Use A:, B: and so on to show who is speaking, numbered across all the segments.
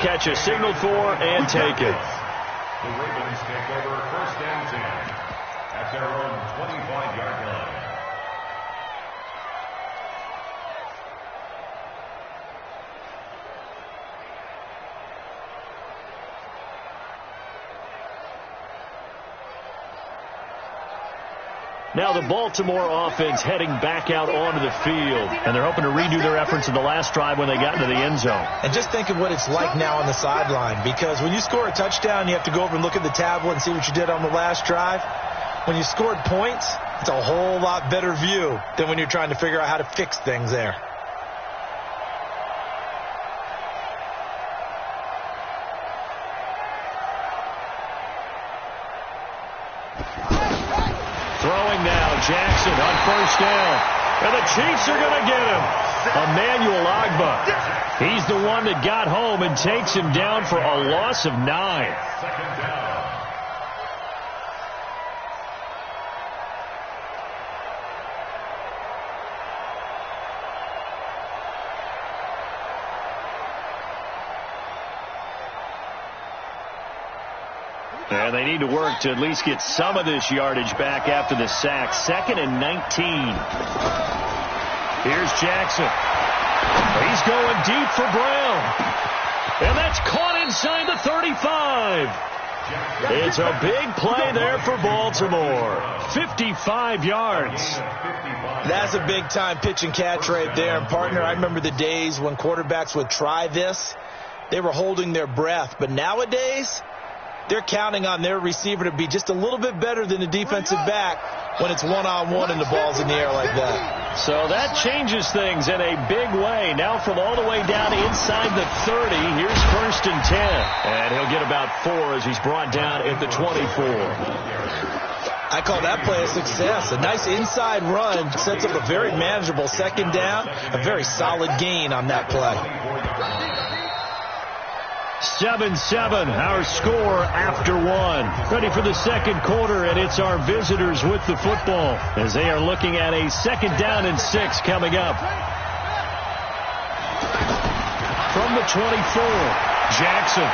A: Catch is signaled for and taken.
B: The Ravens take over 1st and 10 at their own 25-yard line.
A: Now the Baltimore offense heading back out onto the field, and they're hoping to redo their efforts in the last drive when they got into the end zone.
C: And just think of what it's like now on the sideline, because when you score a touchdown, you have to go over and look at the tablet and see what you did on the last drive. When you scored points, it's a whole lot better view than when you're trying to figure out how to fix things there.
A: Throwing now, Jackson on 1st down. And the Chiefs are going to get him. Emmanuel Ogbah. He's the one that got home and takes him down for a loss of 9.
B: 2nd down.
A: And they need to work to at least get some of this yardage back after the sack. 2nd and 19. Here's Jackson. He's going deep for Brown. And that's caught inside the 35. It's a big play there for Baltimore. 55 yards.
C: That's a big-time pitch and catch right there. And, partner, I remember the days when quarterbacks would try this. They were holding their breath. But nowadays, they're counting on their receiver to be just a little bit better than the defensive back when it's one-on-one and the ball's in the air like that.
A: So that changes things in a big way. Now from all the way down inside the 30, here's 1st and 10. And he'll get about 4 as he's brought down at the 24.
C: I call that play a success. A nice inside run sets up a very manageable 2nd down, a very solid gain on that play.
A: 7-7, our score after 1. Ready for the 2nd quarter, and it's our visitors with the football as they are looking at a 2nd down and 6 coming up. From the 24, Jackson.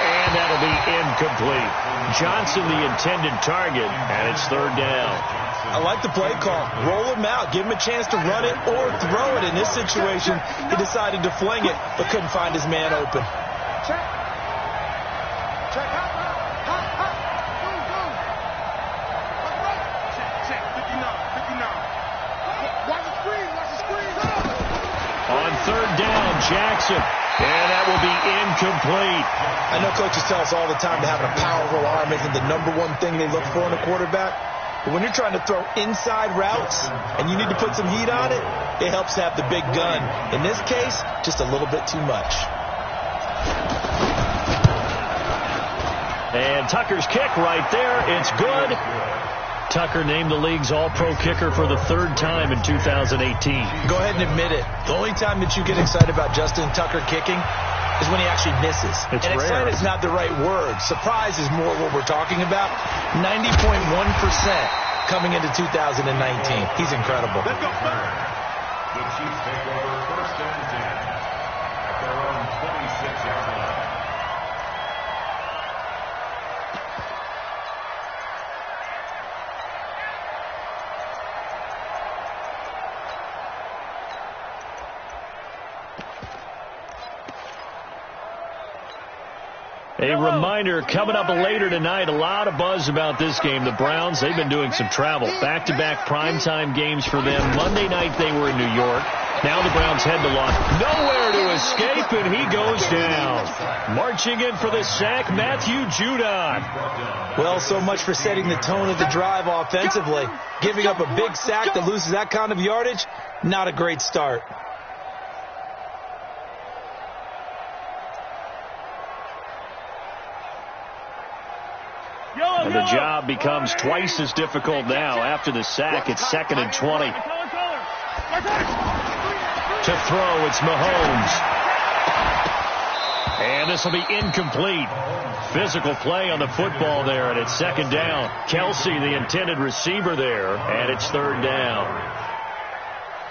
A: And that'll be incomplete. Johnson the intended target, and it's 3rd down.
C: I like the play call. Roll him out. Give him a chance to run it or throw it. In this situation, he decided to fling it, but couldn't find his man open.
D: Check. Check. Check. 59. Watch the screen.
A: On 3rd down, Jackson. And that will be incomplete.
C: I know coaches tell us all the time that having a powerful arm isn't the #1 thing they look for in a quarterback. But when you're trying to throw inside routes and you need to put some heat on it, it helps to have the big gun. In this case, just a little bit too much.
A: And Tucker's kick right there. It's good. Tucker named the league's all-pro kicker for the 3rd time in 2018.
C: Go ahead and admit it. The only time that you get excited about Justin Tucker kicking is when he actually misses.
A: It's
C: and
A: rare.
C: excited is not the right word. Surprise is more what we're talking about. 90.1% coming into 2019. He's incredible.
B: Let's go. The Chiefs take over 1st and 10 at their own 26-yard line.
A: A reminder, coming up later tonight, a lot of buzz about this game. The Browns, they've been doing some travel. Back-to-back primetime games for them. Monday night they were in New York. Now the Browns head to Los. Nowhere to escape, and he goes down. Marching in for the sack, Matthew Judon.
C: Well, so much for setting the tone of the drive offensively. Giving up a big sack that loses that kind of yardage, not a great start.
A: And the job becomes twice as difficult now. After the sack, it's 2nd and 20. To throw, it's Mahomes. And this will be incomplete. Physical play on the football there, and it's 2nd down. Kelsey, the intended receiver there, and it's 3rd down.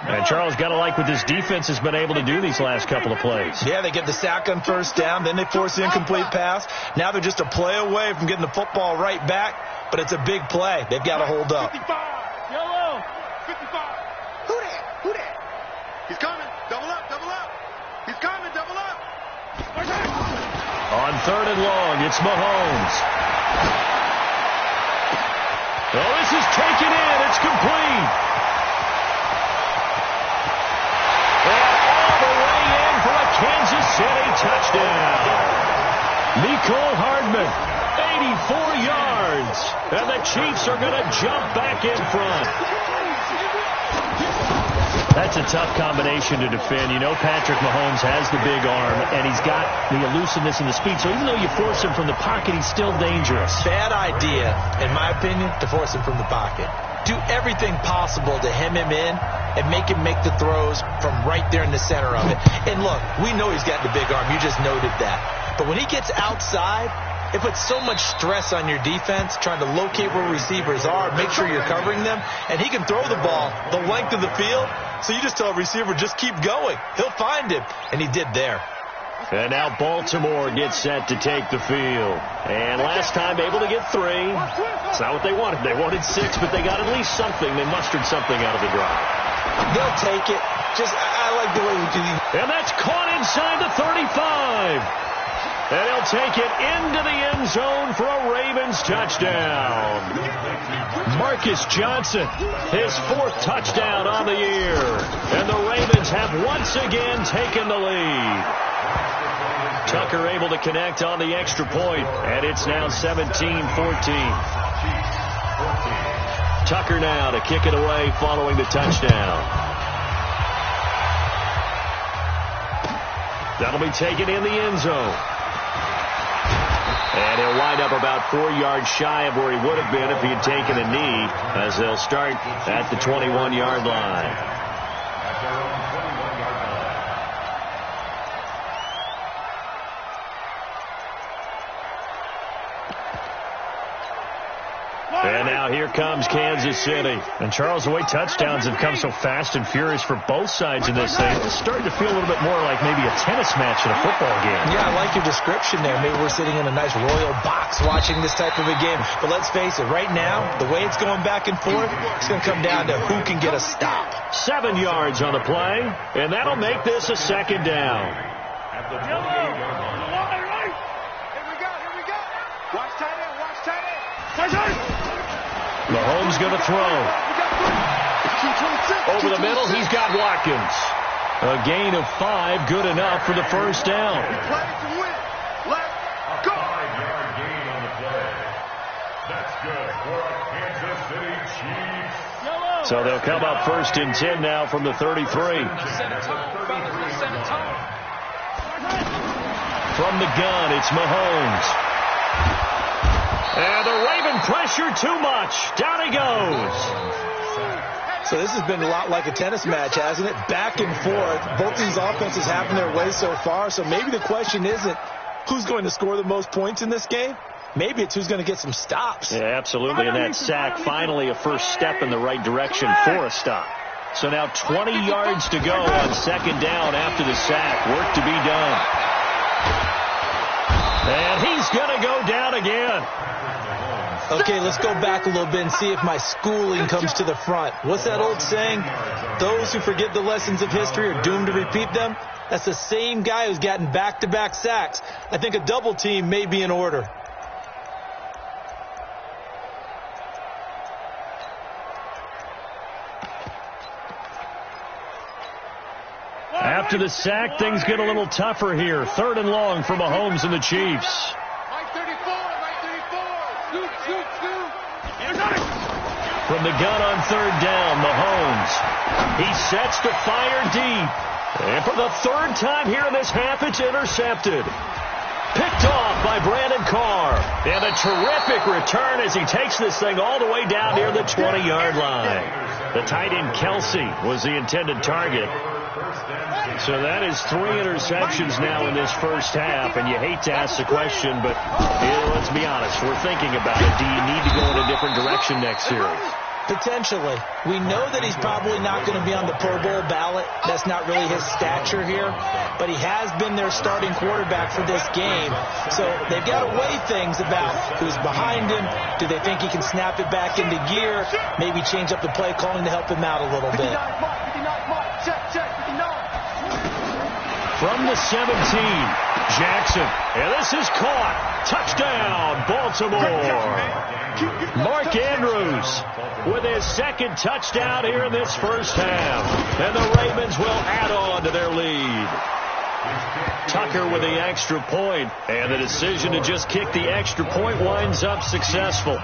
A: And Charles, got to like what this defense has been able to do these last couple of plays.
C: Yeah, they get the sack on first down, then they force the incomplete pass. Now they're just a play away from getting the football right back, but it's a big play. They've got to hold up.
D: 55. Yellow. 55. Who that? Who that? He's coming. Double up. Double up. He's coming. Double up.
A: On third and long, it's Mahomes. Oh, this is taken in. It's complete. And all the way in for a Kansas City touchdown. Nicole Hardman, 84 yards. And the Chiefs are going to jump back in front. That's a tough combination to defend. You know Patrick Mahomes has the big arm, and he's got the elusiveness and the speed. So even though you force him from the pocket, he's still dangerous.
C: Bad idea, in my opinion, to force him from the pocket. Do everything possible to hem him in and make him make the throws from right there in the center of it. And look, we know he's got the big arm. You just noted that. But when he gets outside, it puts so much stress on your defense trying to locate where receivers are, make sure you're covering them, and he can throw the ball the length of the field. So you just tell a receiver, just keep going. He'll find him, and he did there.
A: And now Baltimore gets set to take the field. And last time able to get 3. It's not what they wanted. They wanted 6, but they got at least something. They mustered something out of the drive.
C: They'll take it. I like the way we do it.
A: And that's caught inside the 35. And he'll take it into the end zone for a Ravens touchdown. Marcus Johnson, his 4th touchdown on the year. And the Ravens have once again taken the lead. Tucker able to connect on the extra point, and it's now 17-14. Tucker now to kick it away following the touchdown. That'll be taken in the end zone. And he'll wind up about 4 yards shy of where he would have been if he had taken a knee, as they'll start at the 21-yard line. And now here comes Kansas City. And Charles, the way touchdowns have come so fast and furious for both sides in this thing, it's starting to feel a little bit more like maybe a tennis match in a football game.
C: Yeah, I like your description there. Maybe we're sitting in a nice royal box watching this type of a game. But let's face it, right now, the way it's going back and forth, it's going to come down to who can get a stop.
A: 7 yards on the play, and that'll make this a second down.
B: At the 28-yard line.
D: Here we go. Here we go. Watch tight end. Watch tight end. Tight end.
A: Mahomes going to throw. Over the middle, he's got Watkins. A gain of 5, good enough for the first down.
D: Play to win. Let's go.
B: 5-yard gain on the play. That's good for a Kansas City Chiefs.
A: So they'll come up 1st and 10 now from the 33. From the gun, it's Mahomes. And the Raven pressure too much. Down he goes.
C: So this has been a lot like a tennis match, hasn't it? Back and forth. Both these offenses having their way so far. So maybe the question isn't who's going to score the most points in this game. Maybe it's who's going to get some stops.
A: Yeah, absolutely. And that sack, finally a first step in the right direction for a stop. So now 20 yards to go on 2nd down after the sack. Work to be done. And he's going to go down again.
C: Okay, let's go back a little bit and see if my schooling comes to the front. What's that old saying? Those who forget the lessons of history are doomed to repeat them. That's the same guy who's gotten back-to-back sacks. I think a double team may be in order.
A: After the sack, things get a little tougher here. 3rd and long for Mahomes and the Chiefs. From the gun on 3rd down, Mahomes. He sets to fire deep. And for the 3rd time here in this half, it's intercepted. Picked off by Brandon Carr. And a terrific return as he takes this thing all the way down near the 20-yard line. The tight end Kelsey was the intended target. So that is 3 interceptions now in this first half, and you hate to ask the question, but let's be honest, we're thinking about it. Do you need to go in a different direction next series?
C: Potentially. We know that he's probably not going to be on the Pro Bowl ballot. That's not really his stature here. But he has been their starting quarterback for this game. So they've got to weigh things about who's behind him. Do they think he can snap it back into gear? Maybe change up the play calling to help him out a little bit.
A: From the 17, Jackson. And this is caught. Touchdown, Baltimore. Mark Andrews with his second touchdown here in this first half. And the Ravens will add on to their lead. Tucker with the extra point, and the decision to just kick the extra point winds up successful.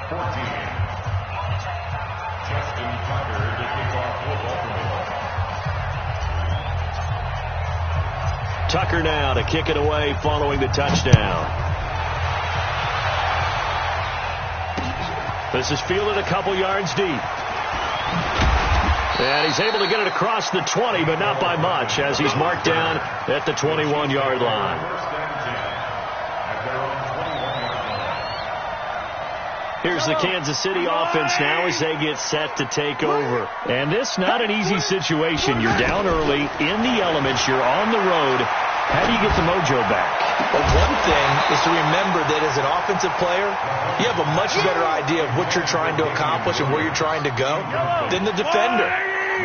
A: Tucker now to kick it away following the touchdown. This is fielded a couple yards deep. And he's able to get it across the 20, but not by much, as he's marked down at the 21-yard line. Here's the Kansas City offense now as they get set to take over. And this not an easy situation. You're down early, in the elements, you're on the road. How do you get the mojo back?
C: Well, one thing is to remember that as an offensive player, you have a much better idea of what you're trying to accomplish and where you're trying to go than the defender.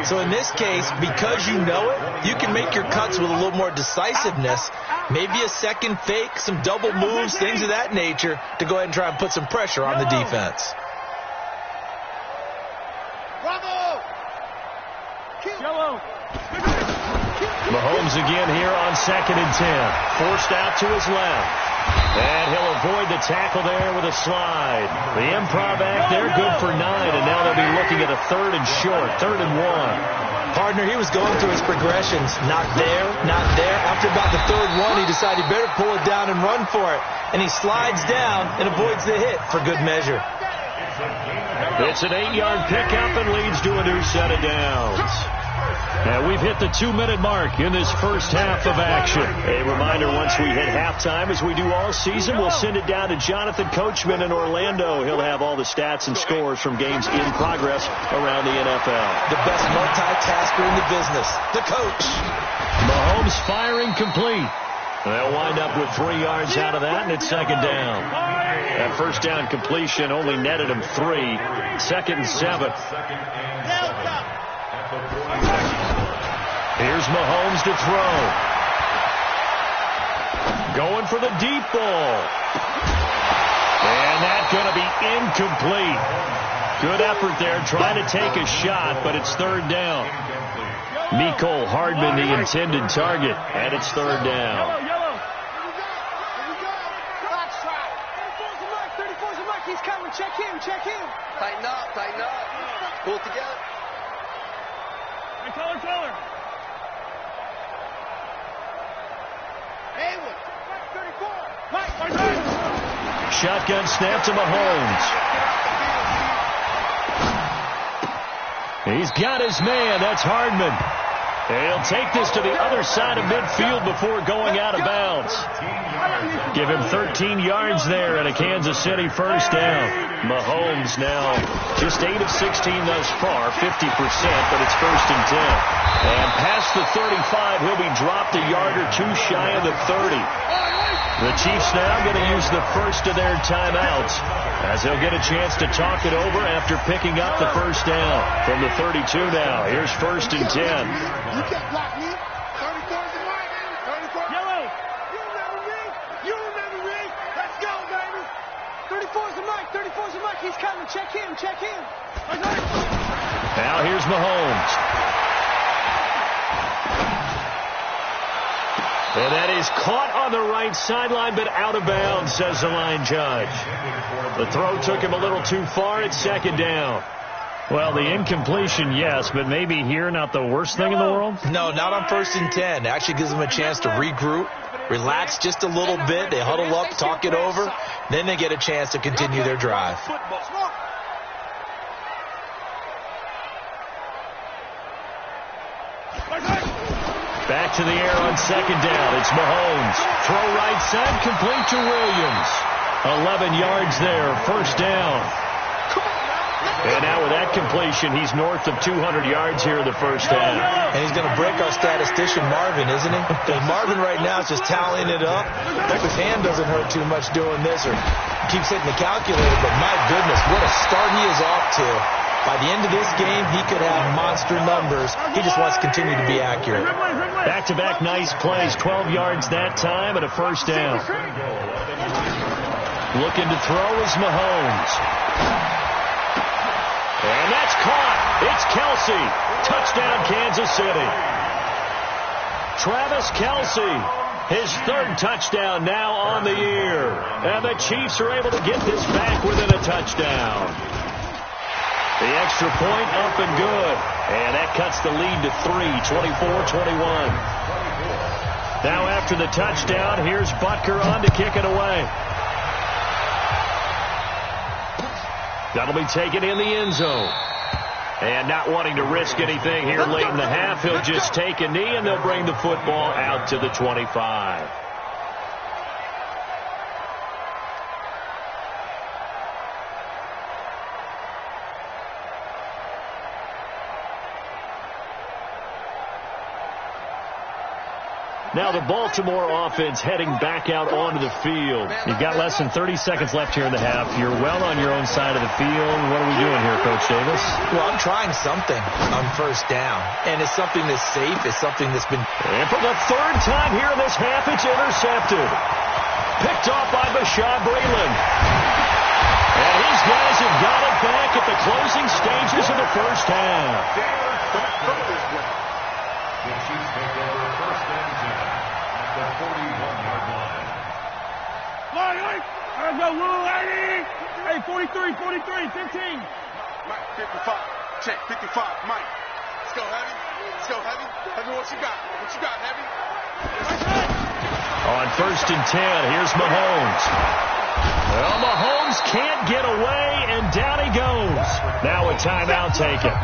C: So in this case, because you know it, you can make your cuts with a little more decisiveness, maybe a second fake, some double moves, things of that nature, to go ahead and try and put some pressure on the defense.
A: Mahomes again here on 2nd and 10. Forced out to his left. And he'll avoid the tackle there with a slide. The improv act there, good for 9. And now they'll be looking at a 3rd and short, 3rd and 1.
C: Partner, he was going through his progressions. Not there, not there. After about the 3rd one, he decided he better pull it down and run for it. And he slides down and avoids the hit for good measure.
A: It's an 8-yard pickup and leads to a new set of downs. Now we've hit the 2-minute mark in this first half of action. A reminder, once we hit halftime, as we do all season, we'll send it down to Jonathan Coachman in Orlando. He'll have all the stats and scores from games in progress around the NFL.
C: The best multitasker in the business, the coach.
A: Mahomes firing complete. They'll wind up with 3 yards out of that, and it's 2nd down. That first down completion only netted him 3. 2nd and 7. Here's Mahomes to throw. Going for the deep ball. And that's going to be incomplete. Good effort there trying to take a shot, but it's 3rd down. Mecole Hardman the intended target, and it's 3rd down.
E: He's coming. Check him. Tighten up. Pull it together. Hey, taller.
A: Shotgun snap to Mahomes. He's got his man. That's Hardman. He'll take this to the other side of midfield before going out of bounds. Give him 13 yards there and a Kansas City first down. Mahomes now just 8 of 16 thus far, 50%, but it's 1st and 10. And past the 35, he'll be dropped a yard or 2 shy of the 30. The Chiefs now going to use the first of their timeouts as they'll get a chance to talk it over after picking up the first down from the 32 now. Here's 1st and 10.
D: You can't block me. 34's the mark. 34. Yellow. You remember me. Let's go, baby.
E: 34's the mark. 34's the mark. He's coming. Check him.
A: Now here's Mahomes. And that is caught on the right sideline, but out of bounds, says the line judge. The throw took him a little too far. It's 2nd down. Well, the incompletion, yes, but maybe here not the worst thing in the world?
C: No, not on 1st and 10. It actually gives them a chance to regroup, relax just a little bit. They huddle up, talk it over. Then they get a chance to continue their drive.
A: Back to the air on 2nd down. It's Mahomes. Throw right side, complete to Williams. 11 yards there, first down. And now with that completion, he's north of 200 yards here in the first half.
C: And he's going to break our statistician Marvin, isn't he? Because Marvin right now is just tallying it up. Hope his hand doesn't hurt too much doing this or keeps hitting the calculator. But my goodness, what a start he is off to. By the end of this game, he could have monster numbers. He just wants to continue to be accurate.
A: Back-to-back nice plays, 12 yards that time and a first down. Looking to throw is Mahomes. And that's caught. It's Kelsey. Touchdown, Kansas City. Travis Kelsey, his third touchdown now on the year. And the Chiefs are able to get this back within a touchdown. The extra point up and good. And that cuts the lead to 3, 24-21. Now after the touchdown, here's Butker on to kick it away. That'll be taken in the end zone. And not wanting to risk anything here late in the half, he'll just take a knee and they'll bring the football out to the 25. Now the Baltimore offense heading back out onto the field. You've got less than 30 seconds left here in the half. You're well on your own side of the field. What are we doing here, Coach Davis?
C: Well, I'm trying something on first down. And it's something that's safe. It's something that's been...
A: And for the third time here in this half, it's intercepted. Picked off by Bashaud Breeland. And these guys have got it back at the closing stages of the first half.
B: The Chiefs take over first and 10 at the 41-yard line.
E: Let's go, Lou, 80. Hey, 43, 43, 15.
D: Mike, 55. Check, 55. Mike. Let's go, Heavy. Let's go, Heavy. Heavy, what you got? What you got, Heavy?
A: On first and 10, here's Mahomes. Well, Mahomes can't get away, and down he goes. Now a timeout taken.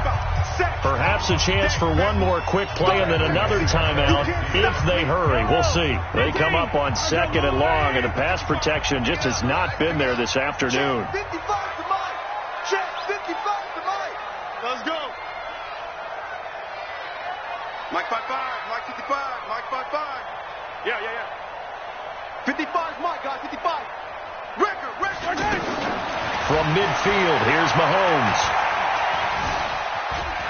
A: Perhaps a chance for one more quick play and then another timeout if they hurry. We'll see. They come up on second and long, and the pass protection just has not been there this afternoon.
D: 55 to Mike. Check, 55 to Mike. Let's go. Mike 55, Mike 55, Mike 55. Yeah. 55 Mike, guys, 55. Record.
A: From midfield, here's Mahomes.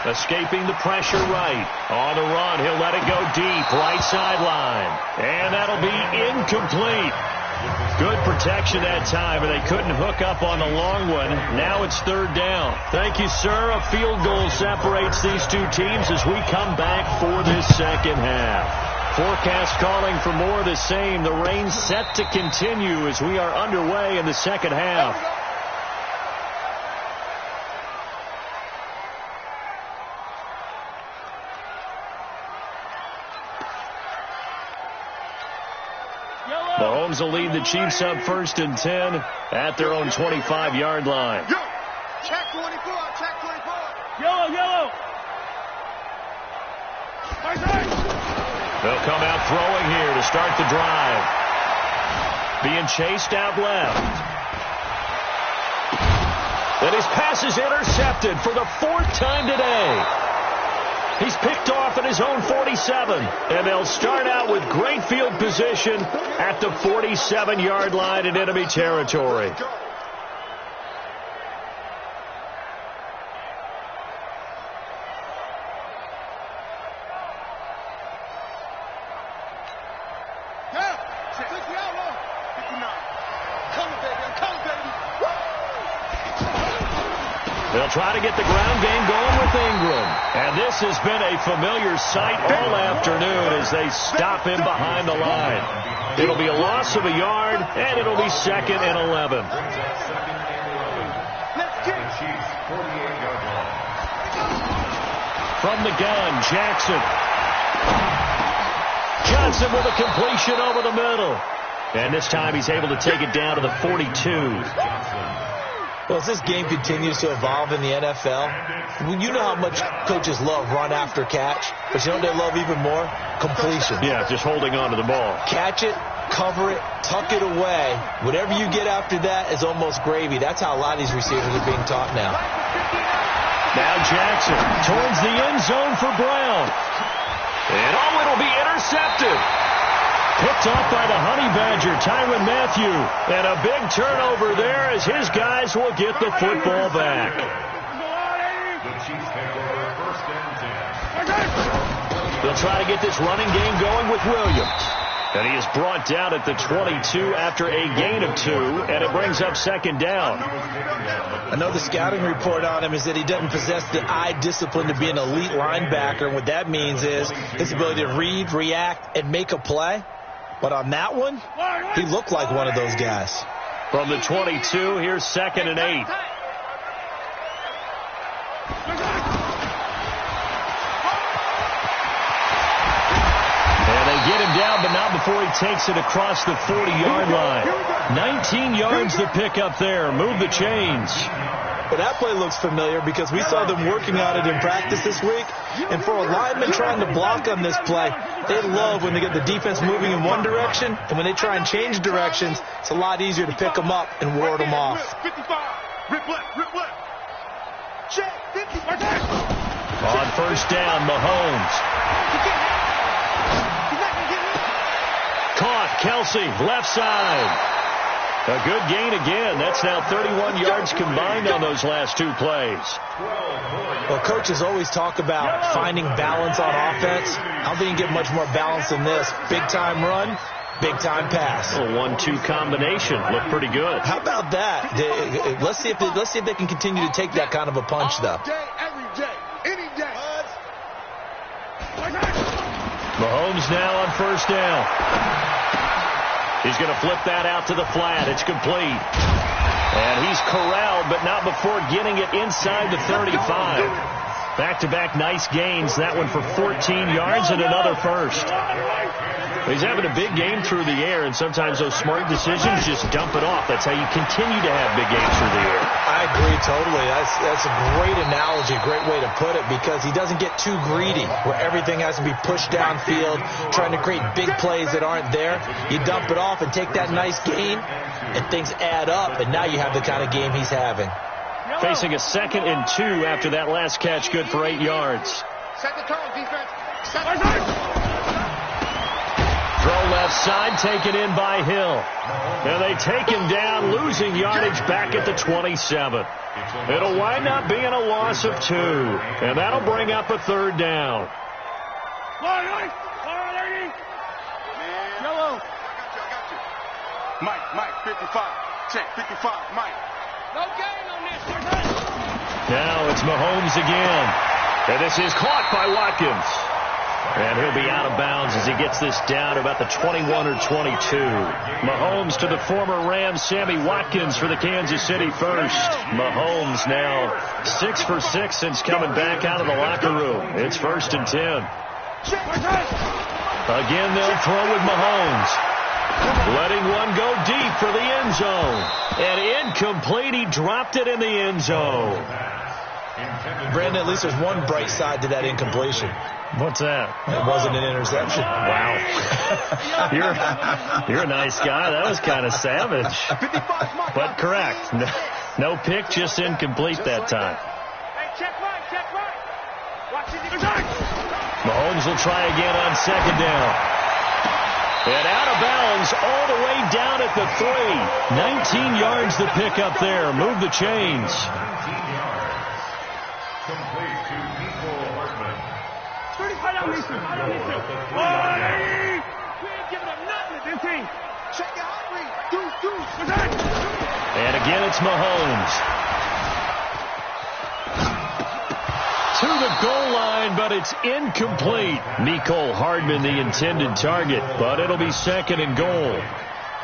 A: Escaping the pressure right. On the run, he'll let it go deep. Right sideline. And that'll be incomplete. Good protection that time, and they couldn't hook up on the long one. Now it's third down. Thank you, sir. A field goal separates these two teams as we come back for this second half. Forecast calling for more of the same. The rain set to continue as we are underway in the second half. Mahomes will lead the Chiefs up first and 10 at their own 25-yard line.
D: Yo, check 24, check 24.
E: Yellow.
A: They'll come out throwing here to start the drive. Being chased out left. And his pass is intercepted for the fourth time today. He's picked off at his own 47, and they'll start out with great field position at the 47-yard line in enemy territory. They'll try to get the ground game going with Ingram. And this has been a familiar sight all afternoon as they stop him behind the line. It'll be a loss of a yard, and it'll be second and 11. From the gun, Jackson. Johnson with a completion over the middle. And this time he's able to take it down to the 42.
C: Well, as this game continues to evolve in the NFL, you know how much coaches love run after catch, but you know what they love even more? Completion.
A: Yeah, just holding on to the ball.
C: Catch it, cover it, tuck it away. Whatever you get after that is almost gravy. That's how a lot of these receivers are being taught now.
A: Now Jackson towards the end zone for Brown. And it'll be intercepted. Picked off by the Honey Badger, Tyrann Mathieu. And a big turnover there as his guys will get the football back.
B: The Chiefs take over first and 10.
A: They'll try to get this running game going with Williams. And he is brought down at the 22 after a gain of 2, and it brings up second down.
C: I know the scouting report on him is that he doesn't possess the eye discipline to be an elite linebacker. And what that means is his ability to read, react, and make a play. But on that one, he looked like one of those guys.
A: From the 22, here's second and 8. Get him down, but not before he takes it across the 40-yard line. 19 yards to pick up there. Move the chains.
C: Well, that play looks familiar because we saw them working on it in practice this week. And for a lineman trying to block on this play, they love when they get the defense moving in one direction. And when they try and change directions, it's a lot easier to pick them up and ward them off.
D: 55. Rip left. Check. 50.
A: On first down, Mahomes. Caught, Kelsey, left side. A good gain again. That's now 31 yards combined on those last 2 plays.
C: Well, coaches always talk about finding balance on offense. I don't think you get much more balance than this. Big-time run, big-time pass.
A: A 1-2 combination. Looked pretty good.
C: How about that? Let's see if they can continue to take that kind of a punch, though.
D: All day, every day, any day.
A: Mahomes now on first down. He's going to flip that out to the flat. It's complete. And he's corralled, but not before getting it inside the 35. Back-to-back nice gains. That one for 14 yards and another first. He's having a big game through the air, and sometimes those smart decisions just dump it off. That's how you continue to have big games through the air.
C: I agree totally. That's a great analogy, a great way to put it, because he doesn't get too greedy where everything has to be pushed downfield, trying to create big plays that aren't there. You dump it off and take that nice gain, and things add up, and now you have the kind of game he's having.
A: Facing a 2nd and 2 after that last catch, good for 8 yards.
D: Set the tone, defense.
A: Throw left side, taken in by Hill. And they take him down, losing yardage back at the 27. It'll wind up being a loss of 2. And that'll bring up a third down.
D: Yellow. I got you. Mike, 55. Check, 55, Mike. No gain on this.
A: Now it's Mahomes again. And this is caught by Watkins. And he'll be out of bounds as he gets this down to about the 21 or 22. Mahomes to the former Rams, Sammy Watkins for the Kansas City first. Mahomes now 6 for 6 since coming back out of the locker room. It's 1st and 10. Again, they'll throw with Mahomes. Letting one go deep for the end zone. And incomplete. He dropped it in the end zone.
C: Brandon, at least there's one bright side to that incompletion.
A: What's that?
C: It wasn't an interception.
A: Wow. You're a nice guy. That was kind of savage. But correct. No pick, just incomplete that time. Mahomes will try again on second down. And out of bounds all the way down at the 3. 19 yards to pick up there. Move the chains.
B: Complete to Nico Hartman.
A: And again, it's Mahomes. To the goal line, but it's incomplete. Nico Hardman, the intended target, but it'll be 2nd and goal.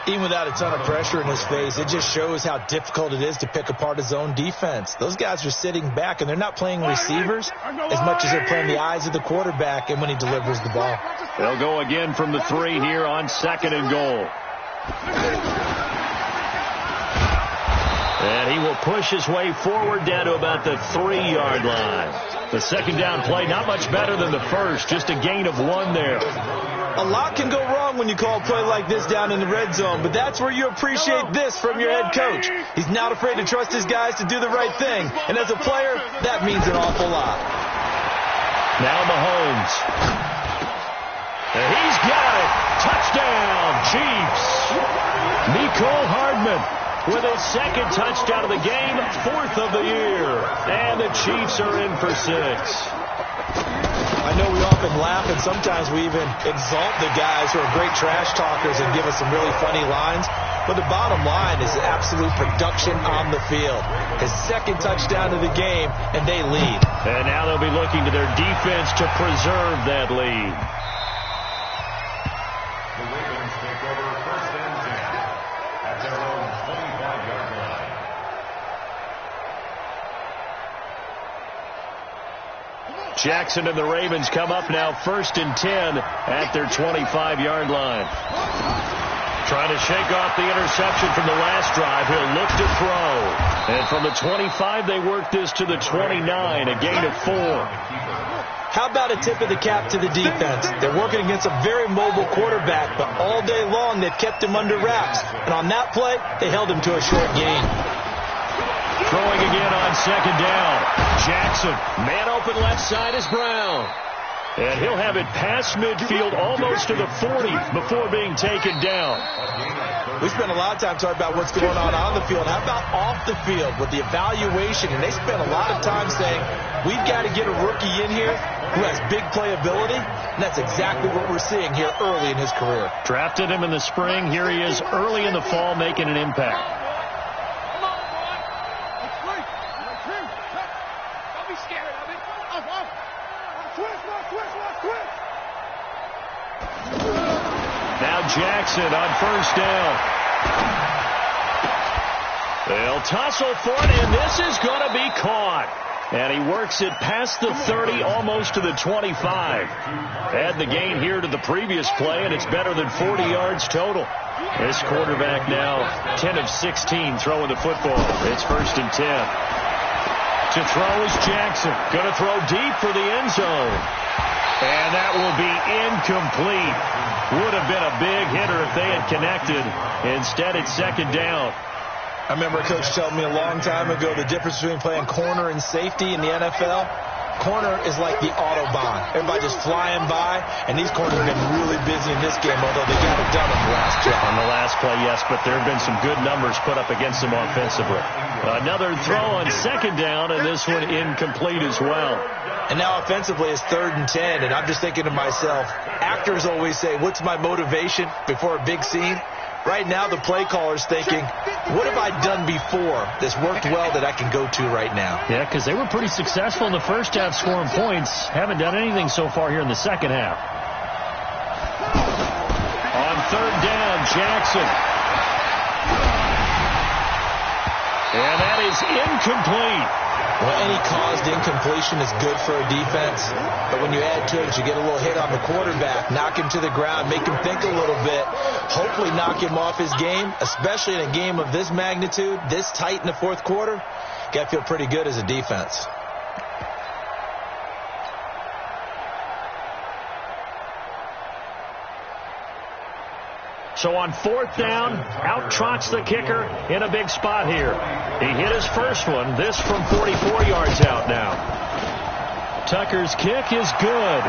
C: Even without a ton of pressure in his face, it just shows how difficult it is to pick apart his own defense. Those guys are sitting back, and they're not playing receivers as much as they're playing the eyes of the quarterback and when he delivers the ball.
A: They'll go again from the 3 here on 2nd and goal. And he will push his way forward down to about the 3-yard line. The second down play, not much better than the first, just a gain of 1 there.
C: A lot can go wrong when you call a play like this down in the red zone, but that's where you appreciate this from your head coach. He's not afraid to trust his guys to do the right thing, and as a player, that means an awful lot.
A: Now Mahomes. And he's got it. Touchdown, Cheifs. Nicole Hardman with his second touchdown of the game, 4th of the year. And the Chiefs are in for 6.
C: I know we often laugh, and sometimes we even exalt the guys who are great trash talkers and give us some really funny lines. But the bottom line is absolute production on the field. His second touchdown of the game, and they lead.
A: And now they'll be looking to their defense to preserve that lead.
B: The Ravens take over 1st and 10 at their own 25-yard line.
A: Jackson and the Ravens come up now 1st and 10 at their 25-yard line. Trying to shake off the interception from the last drive. He'll look to throw. And from the 25, they work this to the 29, a gain of 4.
C: How about a tip of the cap to the defense? They're working against a very mobile quarterback, but all day long they've kept him under wraps. And on that play, they held him to a short gain.
A: Throwing again on 2nd down. Jackson, man open left side is Brown. And he'll have it past midfield almost to the 40 before being taken down.
C: We spent a lot of time talking about what's going on the field. How about off the field with the evaluation? And they spent a lot of time saying, we've got to get a rookie in here who has big playability. And that's exactly what we're seeing here early in his career.
A: Drafted him in the spring. Here he is early in the fall making an impact. Now Jackson on 1st down. They'll tussle for it, and this is going to be caught. And he works it past the 30, almost to the 25. Add the gain here to the previous play, and it's better than 40 yards total. This quarterback now 10 of 16 throwing the football. It's 1st and 10. To throw is Jackson. Going to throw deep for the end zone. And that will be incomplete. Would have been a big hitter if they had connected. Instead, it's 2nd down.
C: I remember a coach telling me a long time ago the difference between playing corner and safety in the NFL. Corner is like the Autobahn. Everybody just flying by, and these corners have been really busy in this game, although they got it done on the last drive.
A: On the last play, yes, but there have been some good numbers put up against them offensively. Another throw on 2nd down, and this one incomplete as well.
C: And now offensively it's 3rd and 10, and I'm just thinking to myself, actors always say, what's my motivation before a big scene? Right now the play caller's thinking, what have I done before that's worked well that I can go to right now?
A: Yeah, because they were pretty successful in the first half scoring points. Haven't done anything so far here in the second half. On 3rd down, Jackson. And that is incomplete.
C: Well, any caused incompletion is good for a defense, but when you add to it, you get a little hit on the quarterback, knock him to the ground, make him think a little bit, hopefully knock him off his game, especially in a game of this magnitude, this tight in the 4th quarter. Got to feel pretty good as a defense.
A: So on 4th down, out trots the kicker in a big spot here. He hit his first one, this from 44 yards out now. Tucker's kick is good.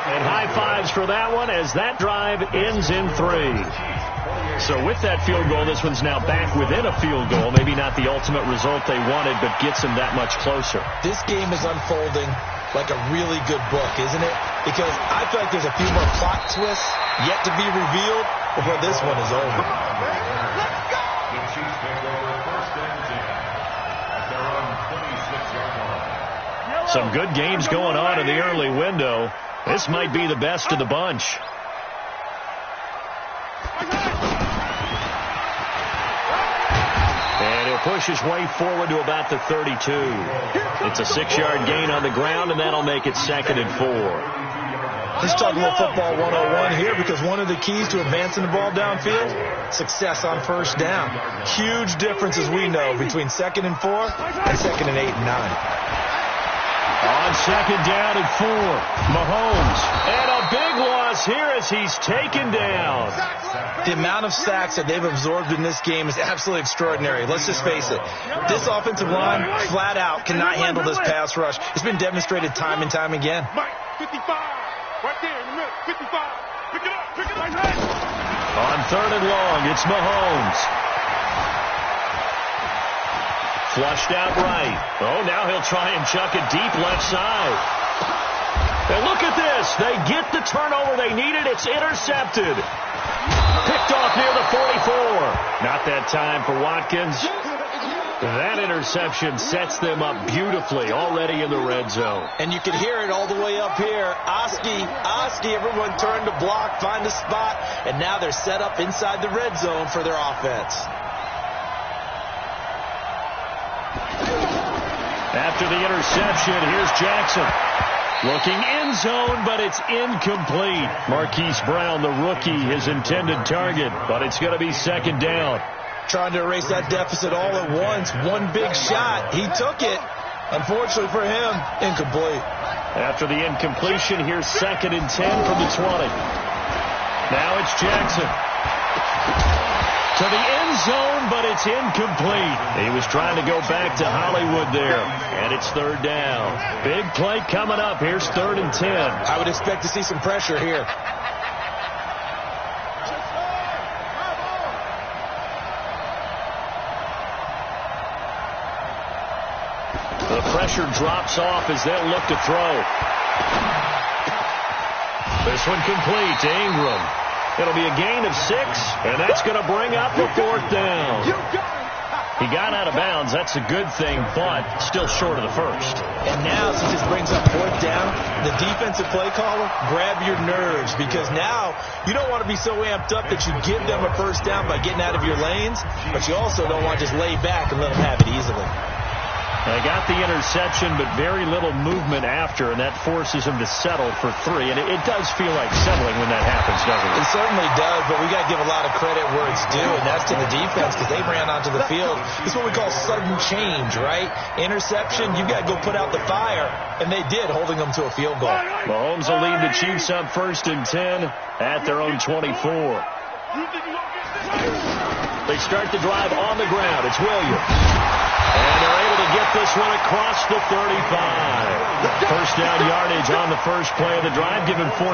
A: And high fives for that one as that drive ends in 3. So with that field goal, this one's now back within a field goal. Maybe not the ultimate result they wanted, but gets them that much closer.
C: This game is unfolding like a really good book, isn't it? Because I feel like there's a few more plot twists yet to be revealed before this one is over.
B: The Chiefs take over 1st and 10 at their own 26-yard line.
A: Some good games going on in the early window. This might be the best of the bunch. And he'll push his way forward to about the 32. It's a 6-yard gain on the ground, and that'll make it 2nd and 4.
C: Let's talk about football 101 here, because one of the keys to advancing the ball downfield, success on 1st down. Huge difference, as we know, between 2nd and 4 and 2nd and 8 and 9.
A: On second down and 4, Mahomes. And a big loss here as he's taken down.
C: The amount of sacks that they've absorbed in this game is absolutely extraordinary. Let's just face it. This offensive line, flat out, cannot handle this pass rush. It's been demonstrated time and time again.
D: Mike, 55. Right there in the middle. 55. Pick it up. Pick it up.
A: On third and long, it's Mahomes. Flushed out right. Oh, now he'll try and chuck it deep left side. And look at this. They get the turnover they needed. It's intercepted. Picked off near the 44. Not that time for Watkins. That interception sets them up beautifully already in the red zone.
C: And you can hear it all the way up here. Oski, everyone turned to block, find a spot, and now they're set up inside the red zone for their offense.
A: After the interception, here's Jackson. Looking end zone, but it's incomplete. Marquise Brown, the rookie, his intended target, but it's going to be second down.
C: Trying to erase that deficit all at once. One big shot. He took it. Unfortunately for him, incomplete.
A: After the incompletion, here's second and 10 from the 20. Now it's Jackson. To the end zone, but it's incomplete. He was trying to go back to Hollywood there, and it's third down. Big play coming up. Here's third and 10.
C: I would expect to see some pressure here.
A: The pressure drops off as they'll look to throw. This one complete to Ingram. It'll be a gain of 6, and that's going to bring up the fourth down. He got out of bounds. That's a good thing, but still short of the first.
C: And now, since this brings up fourth down, the defensive play caller, grab your nerves, because now you don't want to be so amped up that you give them a first down by getting out of your lanes, but you also don't want to just lay back and let them have it easily.
A: They got the interception, but very little movement after, and that forces them to settle for 3. And it does feel like settling when that happens, doesn't it?
C: It certainly does, but we got to give a lot of credit where it's due, and that's to the defense, because they ran onto the field. This is what we call sudden change, right? Interception, you got to go put out the fire, and they did, holding them to a field goal.
A: Mahomes will lead the Chiefs up first and 10 at their own 24. They start the drive on the ground. It's Williams. And they're able to get this one across the 35. First down yardage on the first play of the drive, give him 14.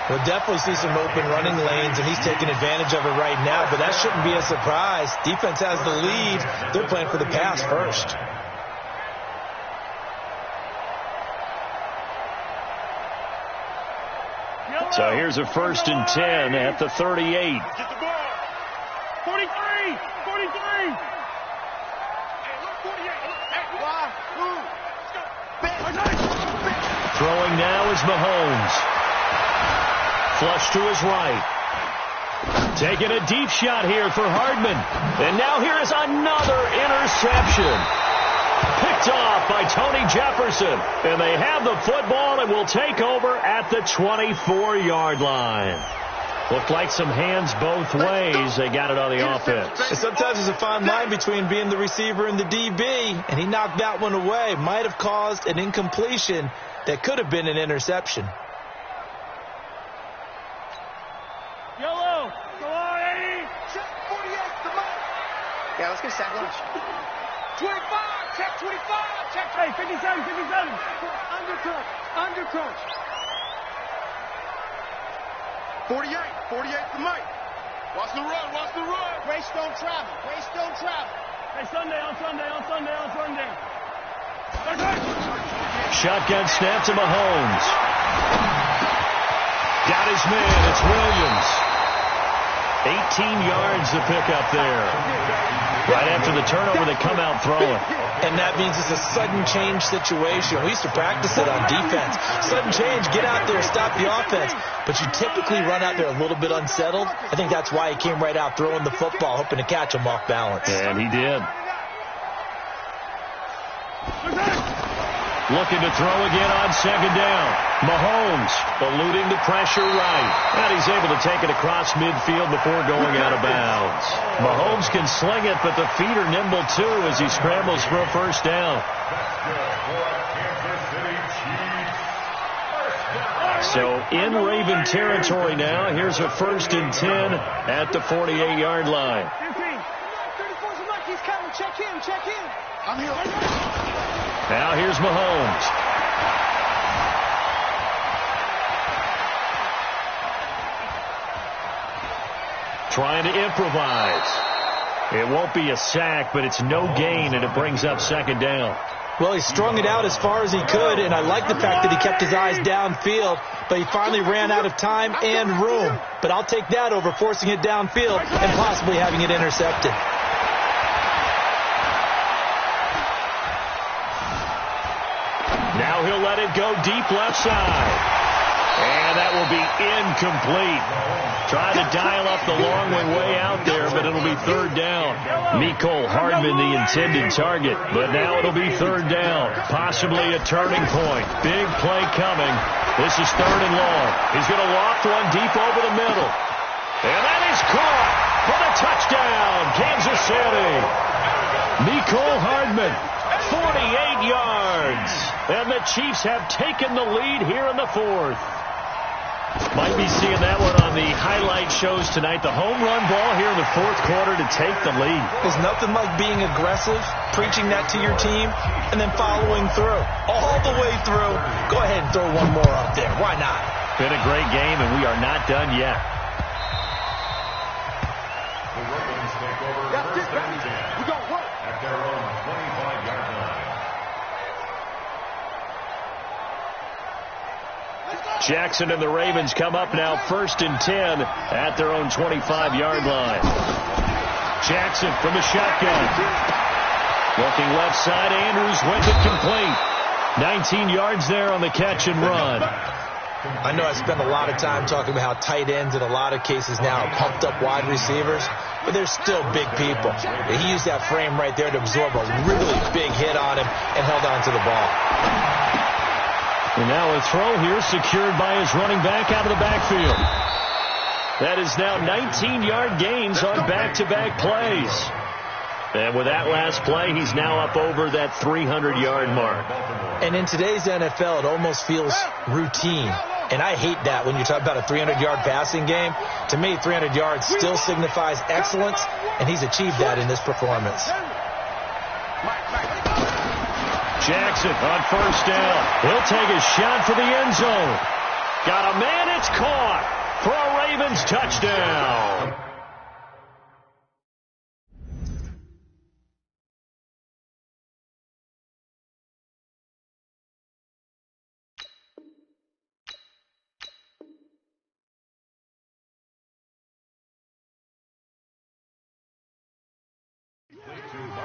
C: We'll definitely see some open running lanes, and he's taking advantage of it right now, but that shouldn't be a surprise. Defense has the lead. They're playing for the pass first.
A: So here's a first and 10 at the 38.
D: Get the ball. 43. 43.
A: Throwing now is Mahomes. Flush to his right. Taking a deep shot here for Hardman. And now here is another interception. Picked off by Tony Jefferson. And they have the football and will take over at the 24-yard line. Looked like some hands both ways. They got it on the offense.
C: And sometimes there's a fine line between being the receiver and the DB, and he knocked that one away. Might have caused an incompletion that could have been an interception.
E: Yellow. Go on, Eddie.
D: Check 48. Come on.
E: Yeah, let's get sack lunch.
D: 25. Check 25. Check.
E: Hey, 57, 57.
D: Undercut. Undercut. 48. 48 to Mike. Watch the run. Watch the run.
E: Race don't travel. Race don't travel. Hey, Sunday, on Sunday, on Sunday, on Sunday.
A: Shotgun snap to Mahomes. Got his man. It's Williams. 18 yards to pick up there. Right after the turnover, they come out throwing.
C: And that means it's a sudden change situation. We used to practice it on defense. Sudden change, get out there, stop the offense. But you typically run out there a little bit unsettled. I think that's why he came right out throwing the football, hoping to catch him off balance.
A: And he did. Looking to throw again on second down. Mahomes eluding the pressure right. And he's able to take it across midfield before going out of bounds. Mahomes can sling it, but the feet are nimble too as he scrambles for a first down. So in Raven territory now. Here's a 1st and 10 at the 48-yard line.
E: Check in. I'm here.
A: Now here's Mahomes. Trying to improvise. It won't be a sack, but it's no gain, and it brings up second down.
C: Well, he strung it out as far as he could, and I like the fact that he kept his eyes downfield, but he finally ran out of time and room. But I'll take that over forcing it downfield and possibly having it intercepted.
A: Now he'll let it go deep left side. And that will be incomplete. Trying to dial up the long way out there, but it'll be third down. Mecole Hardman the intended target, but now it'll be third down. Possibly a turning point. Big play coming. This is third and long. He's going to loft one deep over the middle. And that is caught for the touchdown, Kansas City. Mecole Hardman, 48 yards. And the Chiefs have taken the lead here in the fourth. Might be seeing that one on the highlight shows tonight. The home run ball here in the fourth quarter to take the lead.
C: There's nothing like being aggressive, preaching that to your team, and then following through. All the way through. Go ahead and throw one more up there. Why not?
A: Been a great game, and we are not done yet.
B: The Ravens take over first and 10.
E: We got work.
B: At their own 25-yard line.
A: Jackson and the Ravens come up now 1st and 10 at their own 25-yard line. Jackson from the shotgun. Looking left side, Andrews wins it complete. 19 yards there on the catch and run.
C: I know I spend a lot of time talking about how tight ends in a lot of cases now are pumped up wide receivers, but they're still big people. He used that frame right there to absorb a really big hit on him and held on to the ball.
A: And now a throw here secured by his running back out of the backfield. That is now 19-yard gains on back-to-back plays. And with that last play, he's now up over that 300-yard mark.
C: And in today's NFL, it almost feels routine. And I hate that when you talk about a 300-yard passing game. To me, 300 yards still signifies excellence, and he's achieved that in this performance.
A: Jackson on first down. He'll take a shot for the end zone. Got a man, it's caught for a Ravens touchdown.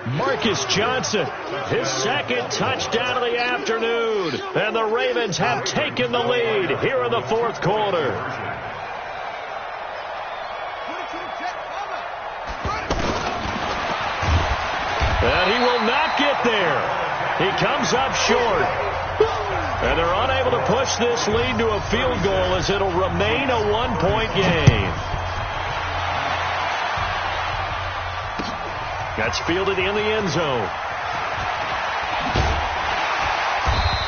A: Marcus Johnson, his second touchdown of the afternoon. And the Ravens have taken the lead here in the fourth quarter. And he will not get there. He comes up short. And they're unable to push this lead to a field goal as it'll remain a one-point game. That's fielded in the end zone.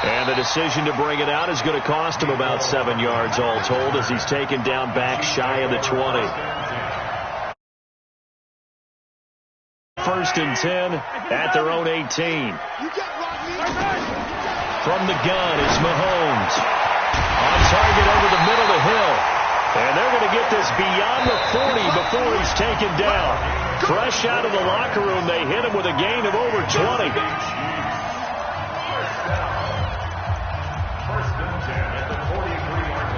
A: And the decision to bring it out is going to cost him about 7 yards all told as he's taken down back shy of the 20. 1st and 10 at their own 18. From the gun is Mahomes. On target over the middle of Hill. And they're going to get this beyond the 40 before he's taken down. Fresh out of the locker room, they hit him with a gain of over 20.
B: First and 10 at the 43-yard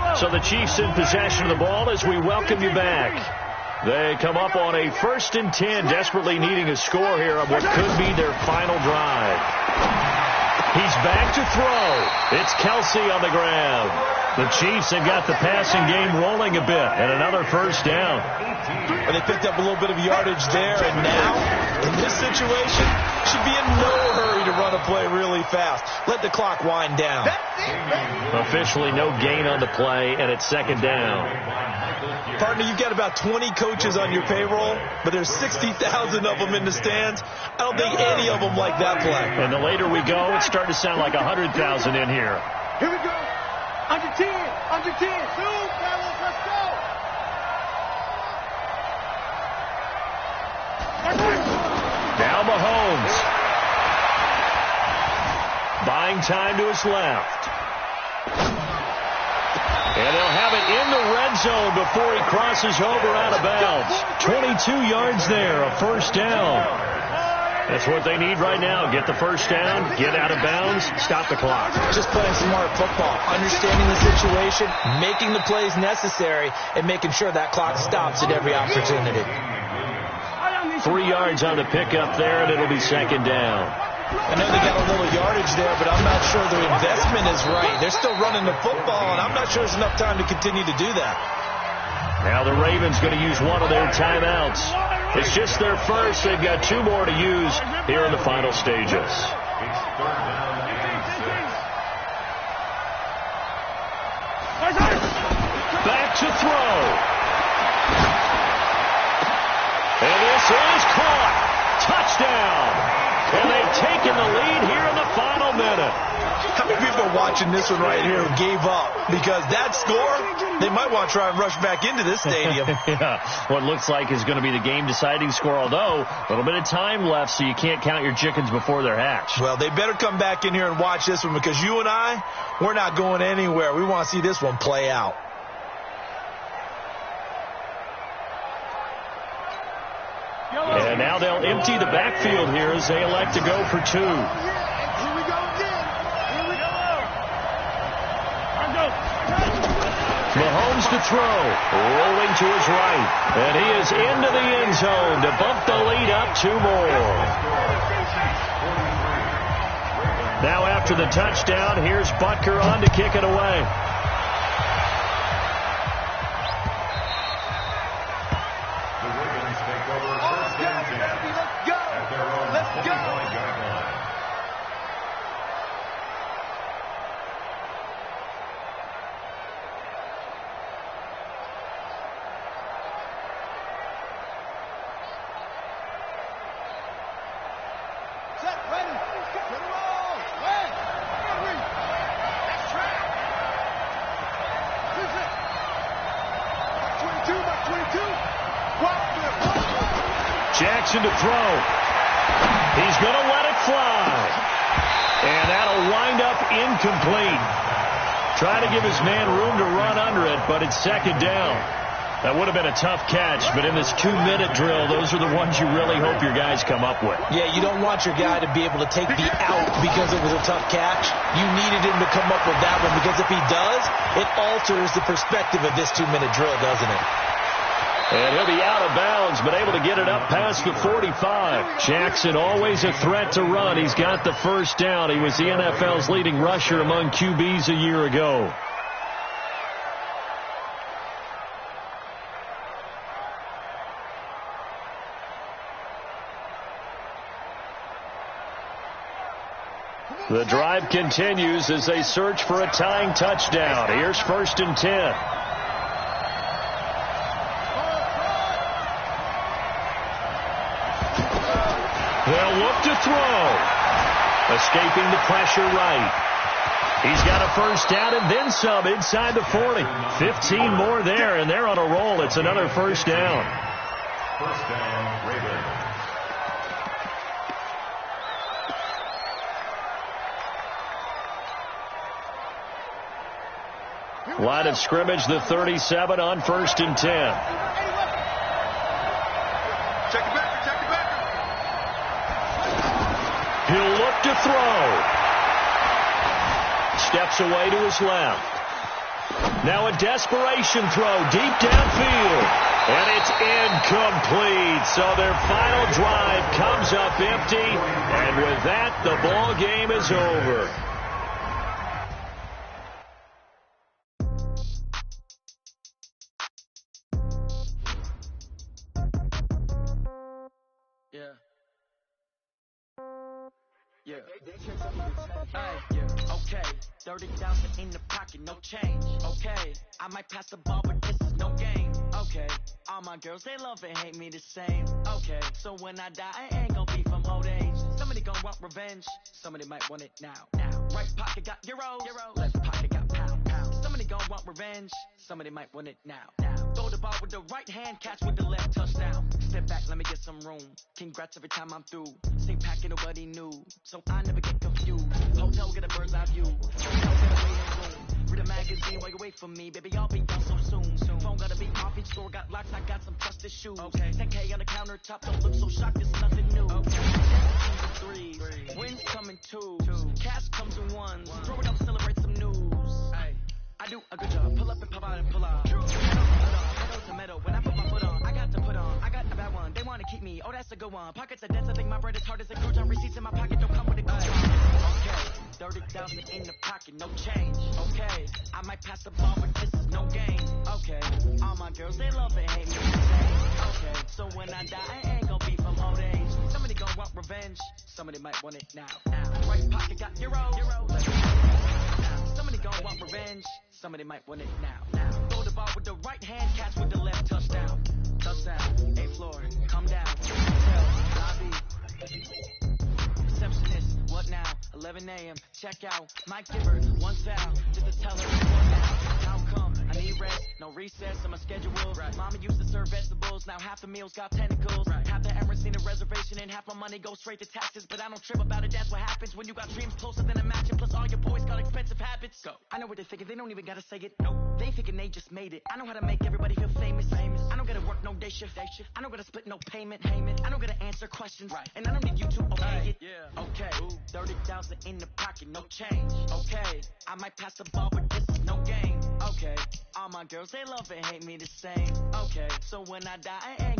B: line.
A: So the Chiefs in possession of the ball as we welcome you back. They come up on a 1st and 10, desperately needing a score here on what could be their final drive. He's back to throw. It's Kelsey on the ground. The Chiefs have got the passing game rolling a bit, and another first down.
C: Well, they picked up a little bit of yardage there, and now, in this situation, should be in no hurry to run a play really fast. Let the clock wind down.
A: Officially no gain on the play, and it's second down.
C: Partner, you've got about 20 coaches on your payroll, but there's 60,000 of them in the stands. I don't think any of them like that play.
A: And the later we go, it's starting to sound like 100,000 in here.
D: Here we go. Under 10. Under 10. Shoot, fellas. Let's go.
A: Now Mahomes. Buying time to his left. And they'll have it in the red zone before he crosses over out of bounds. 22 yards there, a first down. That's what they need right now. Get the first down, get out of bounds, stop the clock.
C: Just playing smart football, understanding the situation, making the plays necessary, and making sure that clock stops at every opportunity.
A: 3 yards on the pickup there, and it'll be second down.
C: I know they got a little yardage there, but I'm not sure their investment is right. They're still running the football, and I'm not sure there's enough time to continue to do that.
A: Now the Ravens going to use one of their timeouts. It's just their first. They've got 2 more to use here in the final stages. Back to throw. And this is caught. Touchdown. And they've taken the lead here in the final minute.
C: How many people are watching this one right here who gave up? Because that score, they might want to try and rush back into this stadium.
A: Yeah, what looks like is going to be the game-deciding score, although a little bit of time left, so you can't count your chickens before they're hatched.
C: Well, they better come back in here and watch this one, because you and I, we're not going anywhere. We want to see this one play out.
A: And now they'll empty the backfield here as they elect to go for 2. Mahomes to throw, rolling to his right, and he is into the end zone to bump the lead up 2 more. Now after the touchdown, here's Butker on to kick it away. Jackson to throw. He's going to let it fly. And that'll wind up incomplete. Trying to give his man room to run under it, but it's second down. That would have been a tough catch, but in this 2-minute drill, those are the ones you really hope your guys come up with.
C: Yeah, you don't want your guy to be able to take the out because it was a tough catch. You needed him to come up with that one, because if he does, it alters the perspective of this 2-minute drill, doesn't it?
A: And he'll be out of bounds, but able to get it up past the 45. Jackson always a threat to run. He's got the first down. He was the NFL's leading rusher among QBs a year ago. The drive continues as they search for a tying touchdown. Here's 1st and 10. They'll look to throw. Escaping the pressure right. He's got a first down and then some inside the 40. 15 more there, and they're on a roll. It's another first down.
B: First down, Ravens.
A: Line of scrimmage, the 37 on 1st and 10.
D: Check it back, check it back.
A: He'll look to throw. Steps away to his left. Now a desperation throw deep downfield. And it's incomplete. So their final drive comes up empty. And with that, the ball game is over.
F: Okay, 30,000 in the pocket, no change. Okay, I might pass the ball, but this is no game. Okay, all my girls, they love and hate me the same. Okay, so when I die, I ain't gonna be from old age. Somebody gonna want revenge, somebody might want it now. Right pocket got euro, left pocket got pound. Somebody gonna want revenge, somebody might want it now. Throw the ball with the right hand, catch with the left, touchdown. Step back, let me get some room. Congrats every time I'm through. Same packet, nobody knew, so I never get confused. Hotel, get a bird's eye view. Read a magazine while you wait for me, baby, I'll be done so soon. Phone gotta be off, each store got locks, I got some trusted shoes. Okay, 10K on the countertop, don't look so shocked, it's nothing new. Okay, 3s, wins come in 2s, cash comes in 1s. Throw it up, celebrate some news. Ay, I do a good job, pull up and pop out and pull out. Metal to metal, when I put my foot on, I got to put on. I got a bad one, they wanna keep me, oh that's a good one. Pockets are dense, I think my bread is hard as a crouton. Receipts in my pocket, don't come with a coupon. Okay, 30,000 in the pocket, no change. Okay, I might pass the ball, but this is no game. Okay, all my girls, they love and hate me the same. Okay, so when I die, I ain't gonna be from old age. Somebody gonna want revenge, somebody might want it now. Right pocket got euro. Somebody gonna want revenge, somebody might want it now. Throw the ball with the right hand, catch with the left, touchdown. Touchdown, A floor, come down. Hotel, lobby. Receptionist, what now? 11 a.m., check out. Mike Giver, one foul, just to tell her what now. How come? I need rest, no recess on my schedule. Right. Mama used to serve vegetables, now half the meals got tentacles. Right. Half the errands need a reservation and half my money goes straight to taxes. But I don't trip about it, that's what happens when you got dreams closer than a match. And plus all your boys got expensive habits. Go. I know what they're thinking, they don't even gotta say it. Nope. They thinking they just made it. I know how to make everybody feel famous. I don't gotta work no day shift. I don't gotta split no payment. I don't gotta answer questions. Right. And I don't need you to okay it. Yeah. Okay. 30,000 in the pocket, no change. Okay. I might pass the ball, but this is no game. Okay. All my girls, they love and hate me the same. Okay. So when I die, I ain't